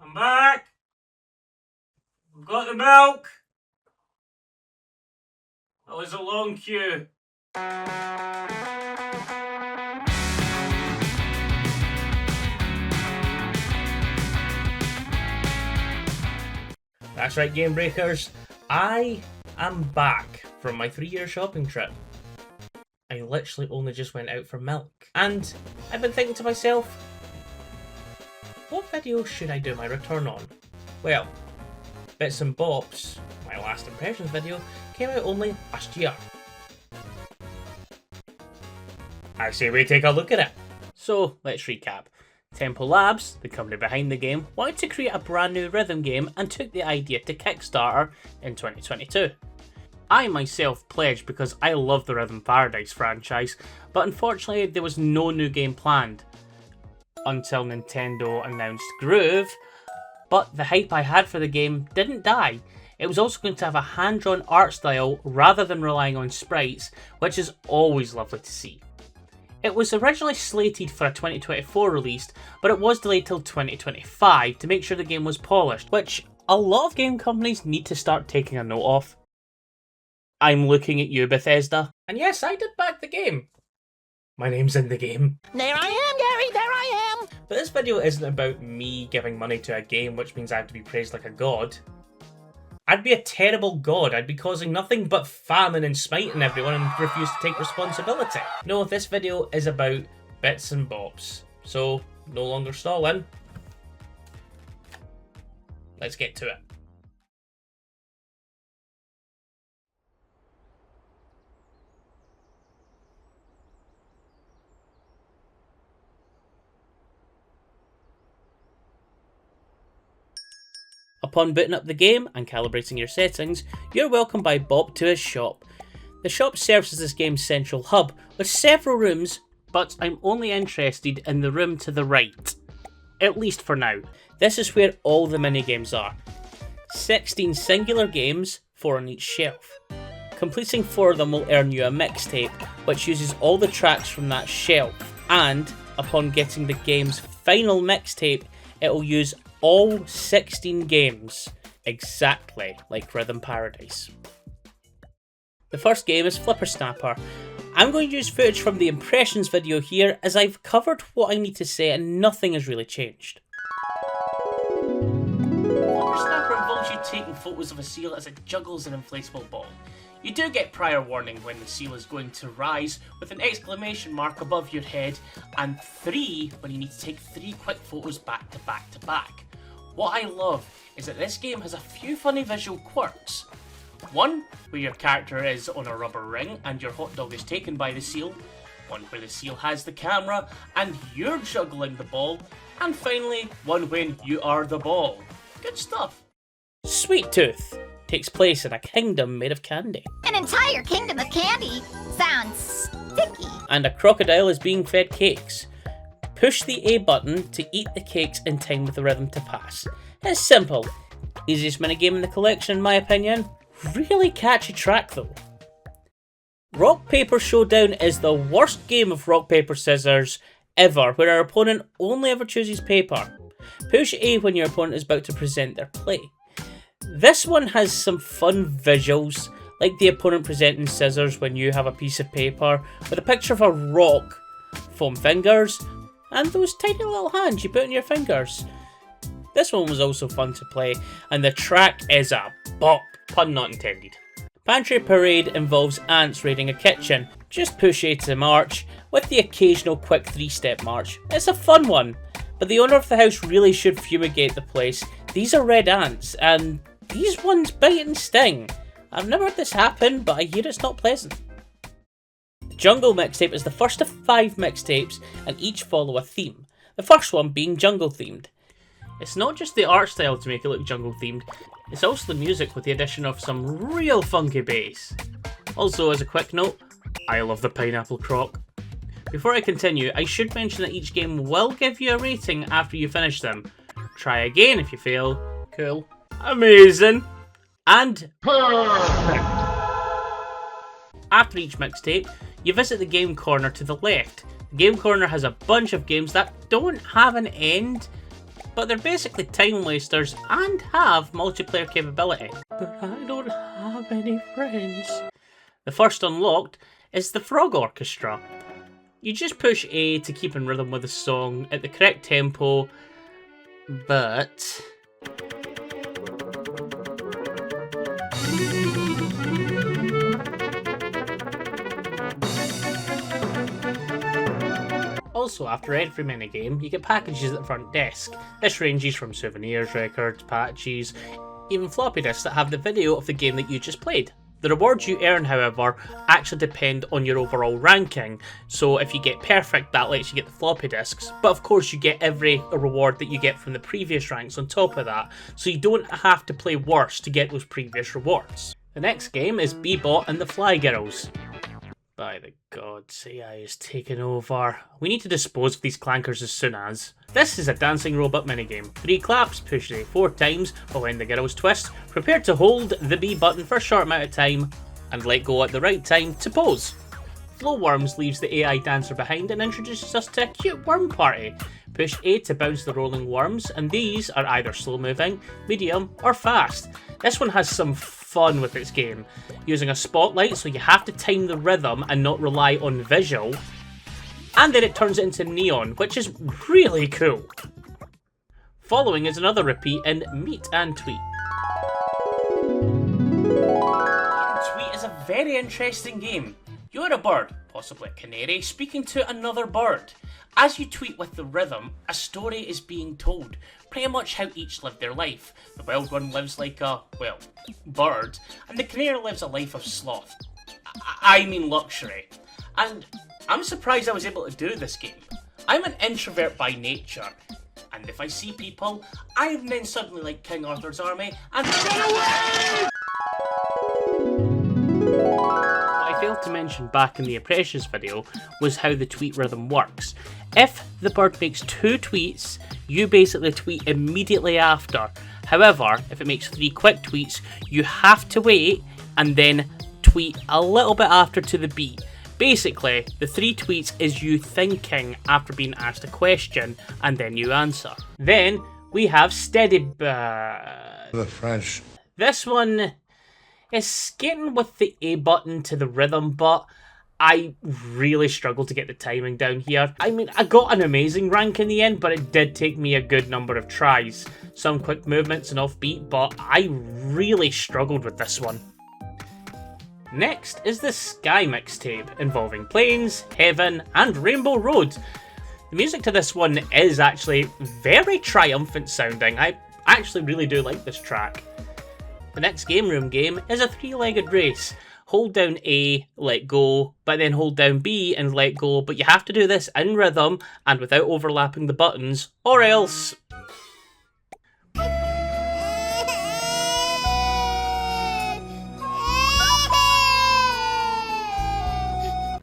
I'm back! I've got the milk! That was a long queue. That's right, Game Breakers. I am back from my 3-year shopping trip. I literally only just went out for milk. And I've been thinking to myself, what video should I do my return on? Well, Bits and Bops, my last impressions video, came out only last year. I say we take a look at it. So, let's recap. Temple Labs, the company behind the game, wanted to create a brand new rhythm game and took the idea to Kickstarter in 2022. I myself pledged because I love the Rhythm Paradise franchise, but unfortunately there was no new game planned until Nintendo announced Groove, but the hype I had for the game didn't die. It was also going to have a hand-drawn art style rather than relying on sprites, which is always lovely to see. It was originally slated for a 2024 release, but it was delayed till 2025 to make sure the game was polished, which a lot of game companies need to start taking a note of. I'm looking at you, Bethesda. And yes, I did back the game. My name's in the game. There I am, Gary, there I am! But this video isn't about me giving money to a game, which means I have to be praised like a god. I'd be a terrible god. I'd be causing nothing but famine and smiting everyone and refuse to take responsibility. No, this video is about Bits and Bops. So, no longer stalling. Let's get to it. Upon booting up the game and calibrating your settings, you're welcomed by Bob to his shop. The shop serves as this game's central hub, with several rooms, but I'm only interested in the room to the right. At least for now. This is where all the minigames are. 16 singular games, 4 on each shelf. Completing 4 of them will earn you a mixtape, which uses all the tracks from that shelf, and upon getting the game's final mixtape, it will use all 16 games, exactly like Rhythm Paradise. The first game is Flipper Snapper. I'm going to use footage from the impressions video here as I've covered what I need to say and nothing has really changed. Flipper Snapper involves you taking photos of a seal as it juggles an inflatable ball. You do get prior warning when the seal is going to rise with an exclamation mark above your head and 3 when you need to take 3 quick photos back to back to back. What I love is that this game has a few funny visual quirks. One, where your character is on a rubber ring and your hot dog is taken by the seal. One where the seal has the camera and you're juggling the ball. And finally, one when you are the ball. Good stuff. Sweet Tooth takes place in a kingdom made of candy. An entire kingdom of candy? Sounds sticky. And a crocodile is being fed cakes. Push the A button to eat the cakes in time with the rhythm to pass. It's simple. Easiest minigame in the collection in my opinion. Really catchy track though. Rock Paper Showdown is the worst game of rock paper scissors ever, where our opponent only ever chooses paper. Push A when your opponent is about to present their play. This one has some fun visuals, like the opponent presenting scissors when you have a piece of paper with a picture of a rock, foam fingers, and those tiny little hands you put on your fingers. This one was also fun to play, and the track is a bop, pun not intended. Pantry Parade involves ants raiding a kitchen. Just push A to march, with the occasional quick 3-step march. It's a fun one, but the owner of the house really should fumigate the place. These are red ants, and these ones bite and sting. I've never had this happen, but I hear it's not pleasant. The Jungle mixtape is the first of 5 mixtapes, and each follow a theme. The first one being jungle themed. It's not just the art style to make it look jungle themed, it's also the music with the addition of some real funky bass. Also, as a quick note, I love the pineapple croc. Before I continue, I should mention that each game will give you a rating after you finish them. Try again if you fail. Cool. Amazing. And perfect. After each mixtape, you visit the game corner to the left. The game corner has a bunch of games that don't have an end, but they're basically time wasters and have multiplayer capability. But I don't have any friends. The first unlocked is the Frog Orchestra. You just push A to keep in rhythm with the song at the correct tempo, but... Also, after every minigame, you get packages at the front desk. This ranges from souvenirs, records, patches, even floppy disks that have the video of the game that you just played. The rewards you earn, however, actually depend on your overall ranking, so if you get perfect, that lets you get the floppy disks, but of course you get every reward that you get from the previous ranks on top of that, so you don't have to play worse to get those previous rewards. The next game is Bebop and the Fly Girls. By the gods, AI is taking over. We need to dispose of these clankers as soon as. This is a dancing robot minigame. 3 claps, push A 4 times, while when the girls twist, prepare to hold the B button for a short amount of time, and let go at the right time to pose. Flow Worms leaves the AI dancer behind and introduces us to a cute worm party. Push A to bounce the rolling worms, and these are either slow moving, medium, or fast. This one has some fun with its game, using a spotlight so you have to time the rhythm and not rely on visual, and then it turns it into neon, which is really cool. Following is another repeat in Meet and Tweet. Tweet is a very interesting game. You're a bird, possibly a canary, speaking to another bird. As you tweet with the rhythm, a story is being told, pretty much how each lived their life. The wild one lives like a, well, bird, and the canary lives a life of sloth. I mean luxury. And I'm surprised I was able to do this game. I'm an introvert by nature, and if I see people, I'm then suddenly like King Arthur's army, and run away! What I failed to mention back in the Impressions video was how the tweet rhythm works. If the bird makes 2 tweets, you basically tweet immediately after. However, if it makes 3 quick tweets, you have to wait and then tweet a little bit after to the beat. Basically, the 3 tweets is you thinking after being asked a question and then you answer. Then we have Steady The French. This one is skating with the A button to the rhythm, but I really struggled to get the timing down here. I mean, I got an amazing rank in the end, but it did take me a good number of tries. Some quick movements and offbeat, but I really struggled with this one. Next is the Sky mixtape, involving planes, heaven, and Rainbow Road. The music to this one is actually very triumphant sounding. I actually really do like this track. The next game room game is a 3-legged race. Hold down A, let go, but then hold down B and let go, but you have to do this in rhythm and without overlapping the buttons, or else...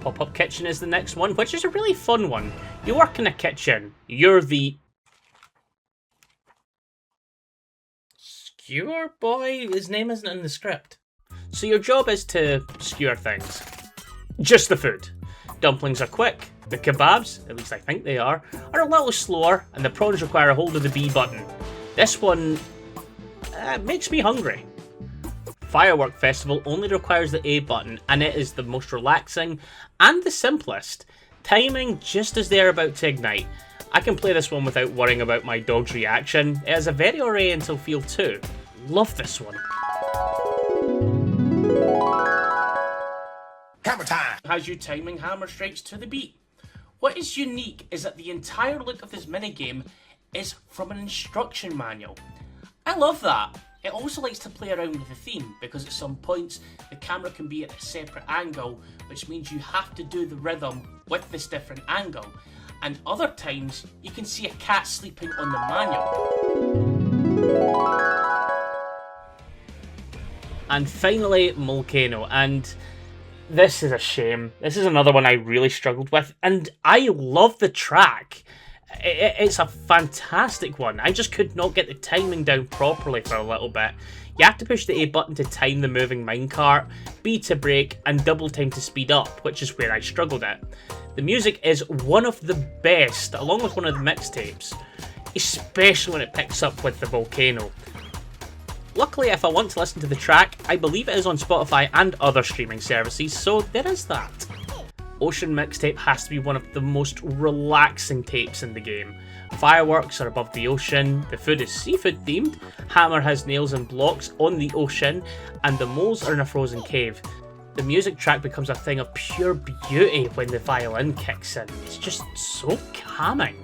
Pop-up kitchen is the next one, which is a really fun one. You work in a kitchen, you're the... Skewer boy? His name isn't in the script. So your job is to skewer things. Just the food. Dumplings are quick. The kebabs, at least I think they are a little slower, and the prawns require a hold of the B button. This one makes me hungry. Firework Festival only requires the A button, and it is the most relaxing and the simplest. Timing just as they're about to ignite. I can play this one without worrying about my dog's reaction. It has a very oriental feel too. Love this one. Hammer time! Has you timing hammer strikes to the beat. What is unique is that the entire look of this minigame is from an instruction manual. I love that. It also likes to play around with the theme, because at some points the camera can be at a separate angle, which means you have to do the rhythm with this different angle. And other times you can see a cat sleeping on the manual. And finally, Volcano, and this is a shame. This is another one I really struggled with, and I love the track. It's a fantastic one. I just could not get the timing down properly for a little bit. You have to push the A button to time the moving minecart, B to brake, and double time to speed up, which is where I struggled at. The music is one of the best, along with one of the mixtapes. especially when it picks up with the volcano. Luckily, if I want to listen to the track, I believe it is on Spotify and other streaming services, so there is that. Ocean Mixtape has to be one of the most relaxing tapes in the game. Fireworks are above the ocean, the food is seafood themed, Hammer has nails and blocks on the ocean, and the moles are in a frozen cave. The music track becomes a thing of pure beauty when the violin kicks in. It's just so calming.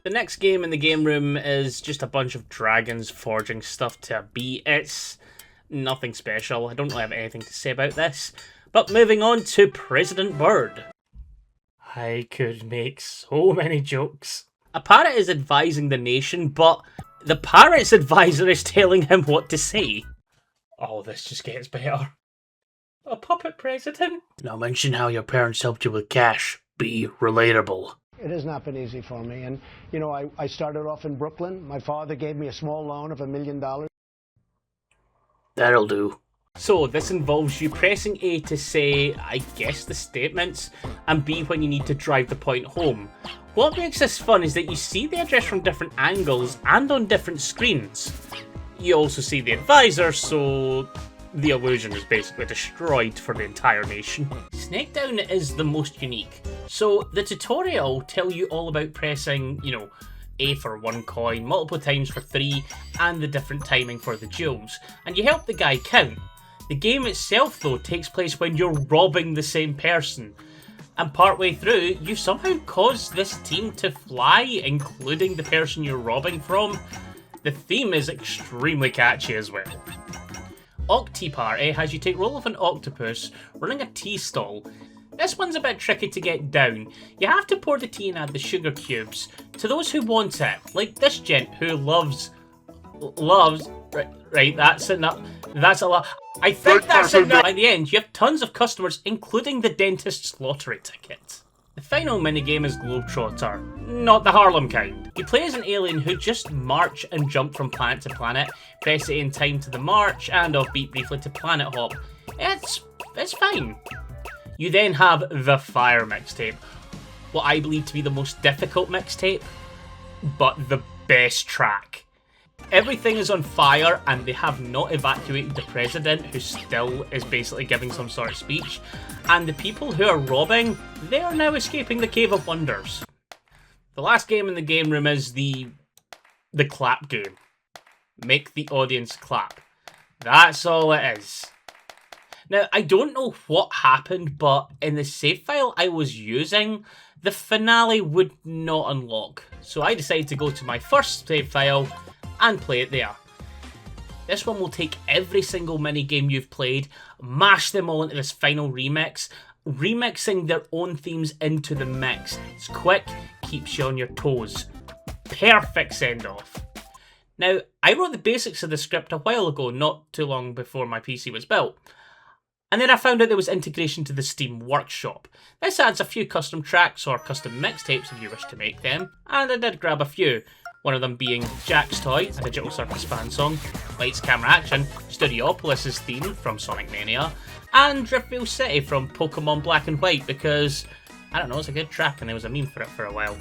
The next game in the game room is just a bunch of dragons forging stuff to a beat. It's nothing special. I don't really have anything to say about this. But moving on to President Bird. I could make so many jokes. A parrot is advising the nation, but the parrot's advisor is telling him what to say. Oh, this just gets better. A puppet president? Now mention how your parents helped you with cash. Be relatable. It has not been easy for me. And, you know, I started off in Brooklyn. My father gave me a small loan of $1 million. That'll do. So, this involves you pressing A to say, I guess, the statements, and B when you need to drive the point home. What makes this fun is that you see the address from different angles and on different screens. You also see the advisor, so the illusion is basically destroyed for the entire nation. Snakedown is the most unique. So the tutorial will tell you all about pressing, A for 1 coin, multiple times for 3, and the different timing for the jewels. And you help the guy count. The game itself, though, takes place when you're robbing the same person. And partway through, you somehow cause this team to fly, including the person you're robbing from. The theme is extremely catchy as well. Octi Party has you take role of an octopus running a tea stall. This one's a bit tricky to get down. You have to pour the tea and add the sugar cubes to those who want it, like this gent who loves, right, that's enough, that's a lot. I think that's enough. By the end, you have tons of customers, including the dentist's lottery ticket. The final minigame is Globetrotter, not the Harlem kind. You play as an alien who just march and jump from planet to planet, press A in time to the march, and offbeat briefly to planet hop. It's fine. You then have the Fire mixtape, what I believe to be the most difficult mixtape, but the best track. Everything is on fire and they have not evacuated the president, who still is basically giving some sort of speech, and the people who are robbing, they are now escaping the Cave of Wonders. The last game in the game room is the clap game. Make the audience clap. That's all it is. Now, I don't know what happened, but in the save file I was using, the finale would not unlock. So I decided to go to my first save file and play it there. This one will take every single minigame you've played, mash them all into this final remix, remixing their own themes into the mix. It's quick, keeps you on your toes. Perfect send-off. Now, I wrote the basics of the script a while ago, not too long before my PC was built. And then I found out there was integration to the Steam Workshop. This adds a few custom tracks or custom mixtapes if you wish to make them, and I did grab a few. One of them being Jack's Toy, a Digital Circus fan song, Lights Camera Action, Studiopolis' theme from Sonic Mania, and Driftville City from Pokemon Black and White because, I don't know, it's a good track and there was a meme for it for a while.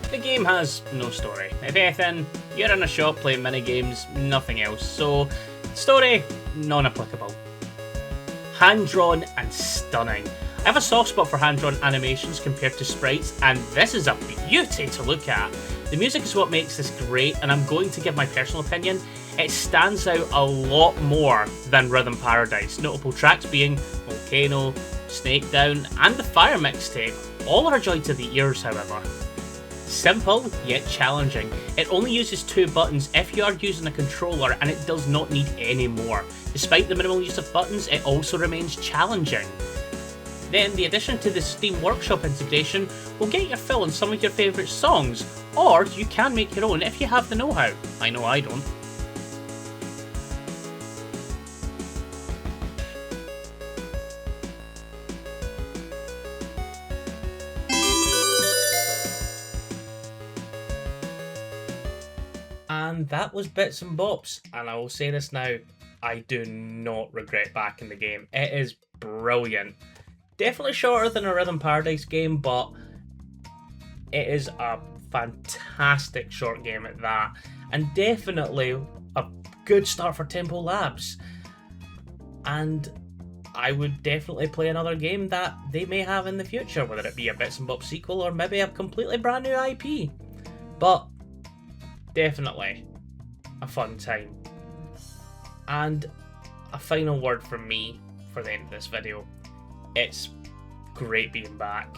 The game has no story. If anything, you're in a shop playing minigames, nothing else, so story, non-applicable. Hand-drawn and stunning. I have a soft spot for hand-drawn animations compared to sprites, and this is a beauty to look at. The music is what makes this great, and I'm going to give my personal opinion. It stands out a lot more than Rhythm Paradise, notable tracks being Volcano, Snakedown, and the Fire mixtape. All are a joy to the ears, however. Simple, yet challenging. It only uses 2 buttons if you are using a controller, and it does not need any more. Despite the minimal use of buttons, it also remains challenging. Then the addition to the Steam Workshop integration will get your fill on some of your favourite songs, or you can make your own if you have the know-how. I know I don't. that was Bits and Bops, and I will say this now, I do not regret backing the game. It is brilliant. Definitely shorter than a Rhythm Paradise game, but it is a fantastic short game at that, and definitely a good start for Tempo Labs. And I would definitely play another game that they may have in the future, whether it be a Bits and Bops sequel or maybe a completely brand new IP. But definitely a fun time. And a final word from me for the end of this video. It's great being back.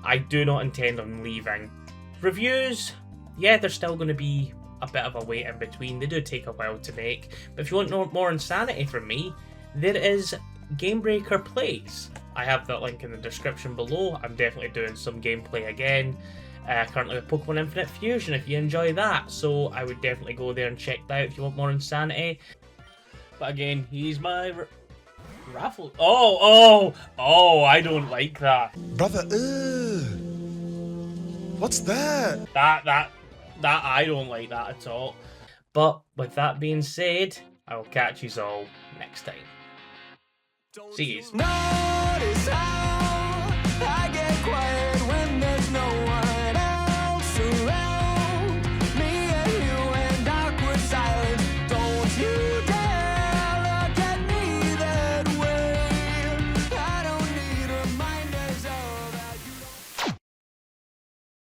I do not intend on leaving. Reviews, yeah, there's still going to be a bit of a wait in between. They do take a while to make. But if you want more insanity from me, there is Gamebreaker Plays. I have that link in the description below. I'm definitely doing some gameplay again. Currently with Pokemon Infinite Fusion, if you enjoy that. So I would definitely go there and check that out if you want more insanity. But again, he's my raffle. Oh, I don't like that. Brother, what's that? That I don't like that at all. But with that being said, I will catch you all next time. See you.